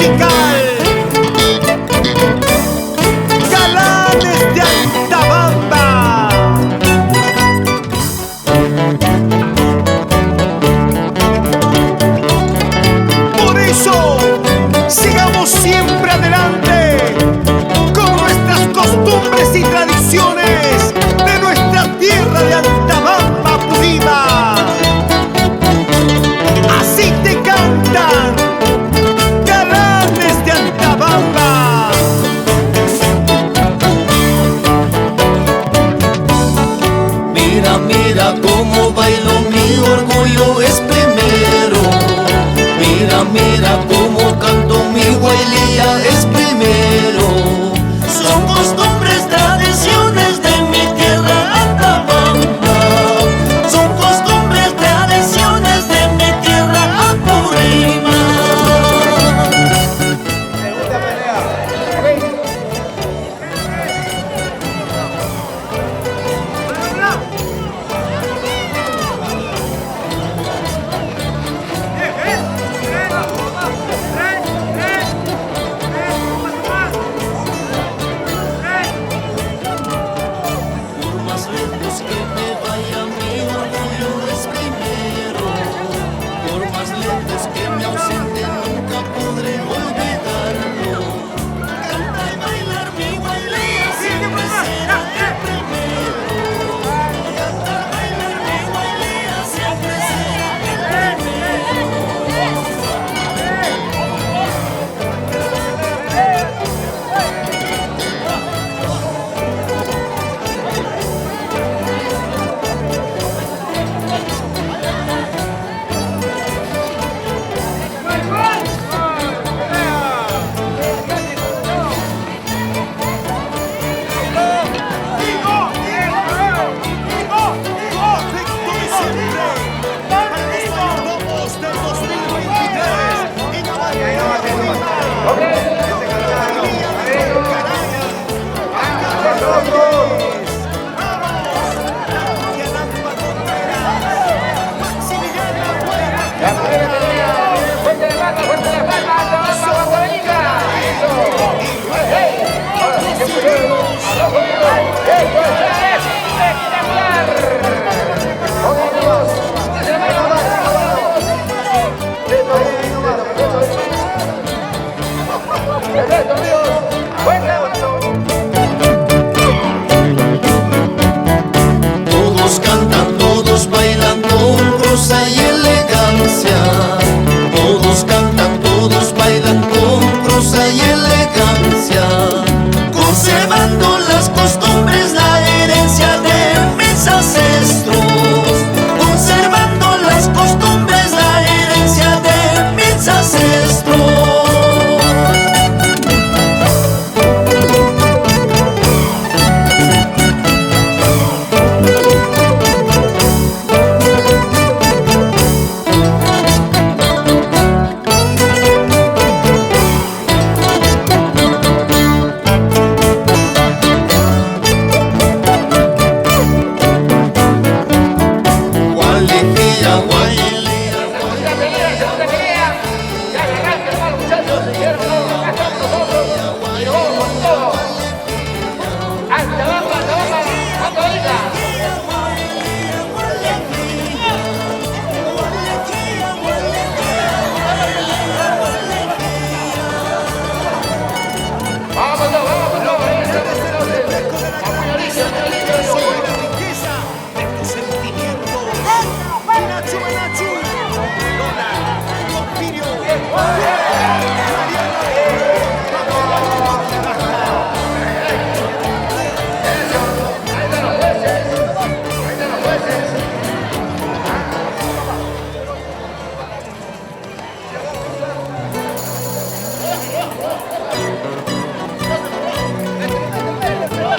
musical. Galanes de Altabamba. Por eso, sigamos siempre adelante con nuestras costumbres y tradiciones de nuestra tierra de Altabamba, Purímac. Así te cantan Galanes de Altabamba. Mira, mira cómo bailo, mi orgullo es primero. Mira, mira cómo canto, mi huelía es primero. Son costumbres, tradiciones de mi tierra Altabamba. Son costumbres, tradiciones de mi tierra Apurímac. Por más lejos que me vaya, mi orgullo es primero. Por más lejos que me ausente, nunca podré olvidarlo. Cantar y bailar mi huelía siempre será el primero. Cantar, bailar mi huelía siempre será el primero. Todos cantan, todos bailan con prosa y elegancia. Todos cantan, todos bailan con prosa y elegancia. Conservando las costumbres, la herencia de mis ancestros. Conservando las costumbres, la herencia de mis ancestros. Gualequilla, guailía, Segunda pelea, ya ganaste, hermano, muchachos, dijeron, no, acá estamos nosotros, y nos vamos con todo. Altabamba, cuando venga. Vamos, ahí estamos entonces. Apuñaliza, Soy la riqueza de tus sentimientos. Nacho, Nacho, Lola, Porfirio,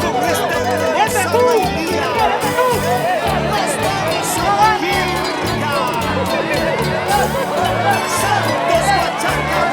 con esta hermosa bailía, nos vamos a la Santos Huachaca.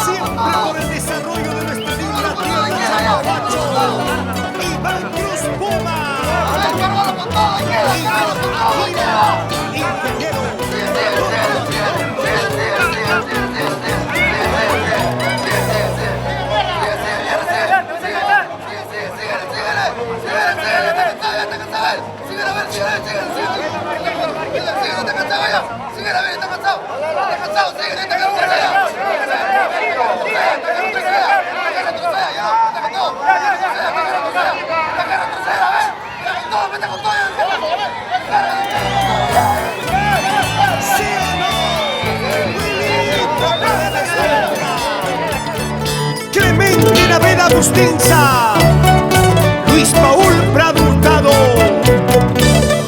Siempre por el desarrollo de nuestra linda tierra Chalapacho. Iván Cruz Puma. Iván Aquila. Ingeniero. Clemente Naveda Bustinza, Luis Paul Prado Hurtado,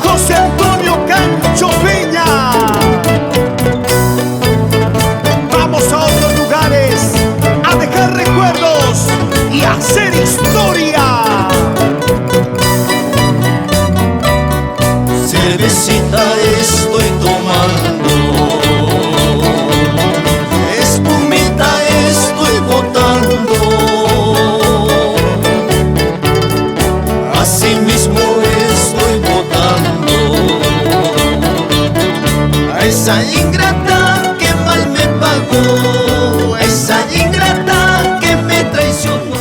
José Antonio Cancho Peña. Vamos a otros lugares a dejar recuerdos y a hacer historia. Cervecita estoy tomando, espumita estoy botando, así mismo estoy botando a esa ingrata que mal me pagó, a esa ingrata que me traicionó.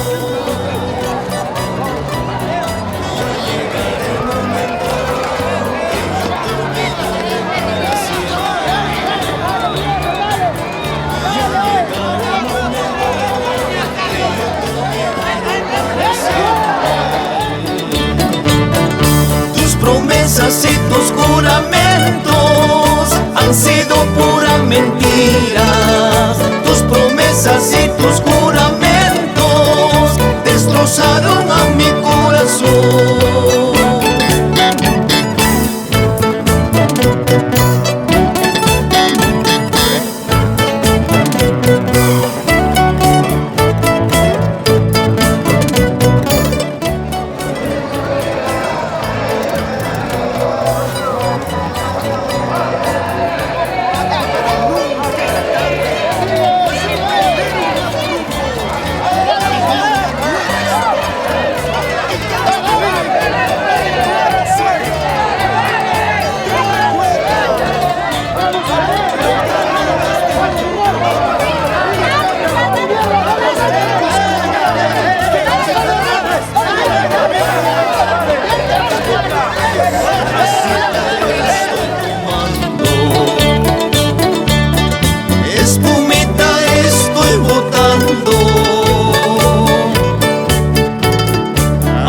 Promesas y tus juramentos han sido pura mentiras. Tus promesas y tus juramentos destrozaron a mi corazón.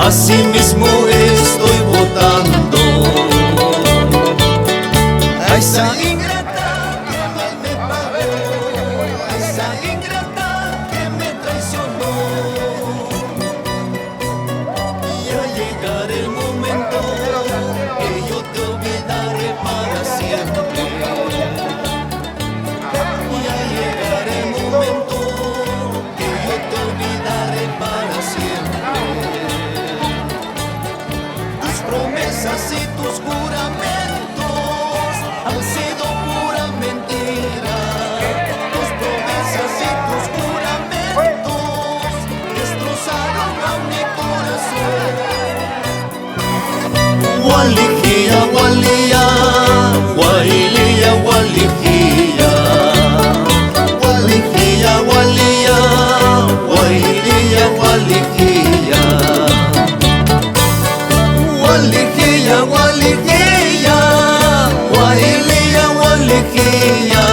Así mismo estoy votando a esa ingrata que mal me pagó, a esa ingrata que me traicionó. Ya llegará el momento que yo te olvidaré para siempre. Ya llegará el momento que yo te olvidaré para siempre. Promesas y tus juramentos han sido pura mentira. Tus promesas y tus juramentos destrozaron a mi corazón. Walijía, walía, wailía, walijía, walijía, walía, wailía, walijía. Walijía, walijía, wailía, walijía,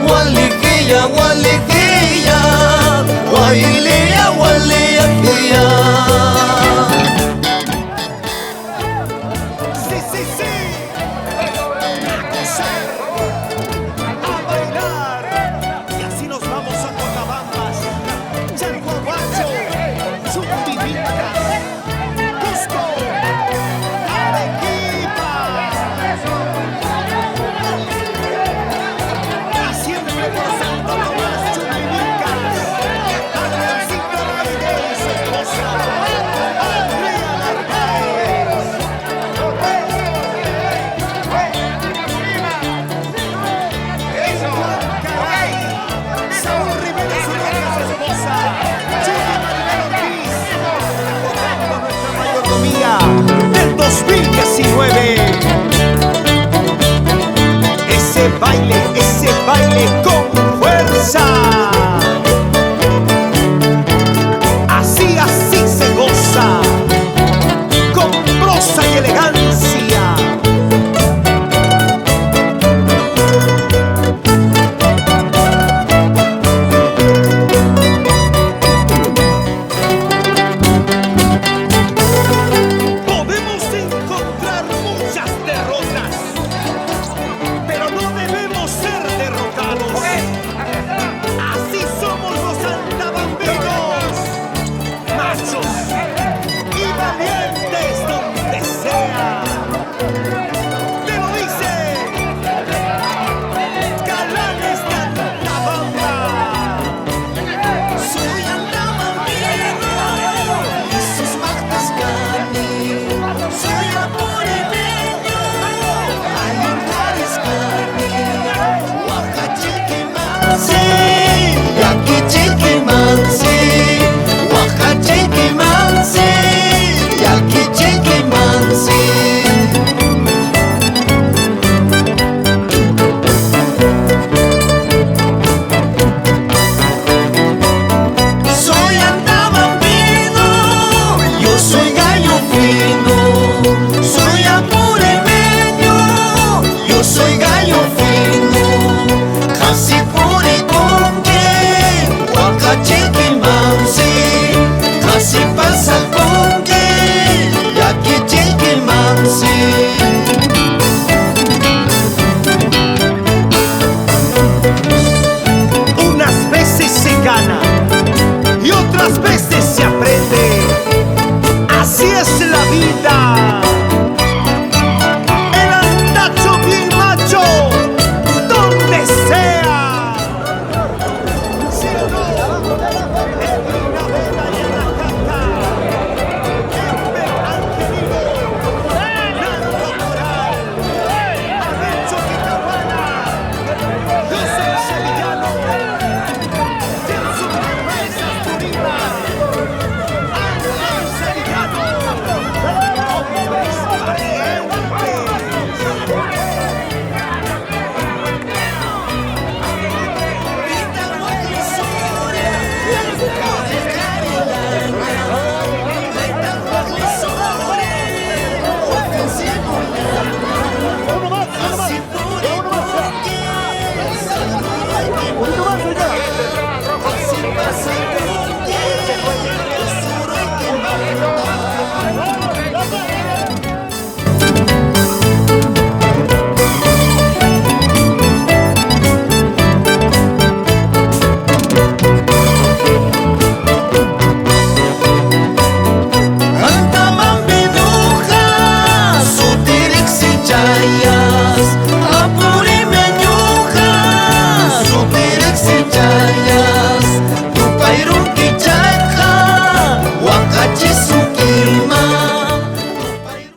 walijía, walijía, wailía, walijía. Sí, sí, sí. A gozar, a bailar. Y así nos vamos a Cotabambas, Chalhuahuacho, Chuquibicas, Cusco, Arequipa. Y siempre por Santo Tomás, Chuquibicas, Adriancito Reyes y su esposa, Andrea Narváez. ese baile con fuerza. Así, así se goza, con prosa y elegancia. Podemos encontrar muchas derrotas, pero no debemos ser derrotados. Así somos los andabambinos, machos y valientes donde sea. Te lo dice Galanes de Andabamba. Soy andabambino y sus marcas cani. Soy apuremeño, Ayuntariscani. Huacachiquimansi, Yaquichiquimansi. Huacachiquimansi, Yaquichiquimansi. Soy andabambino, yo soy gallo fino. Soy apuremeño, yo soy gallo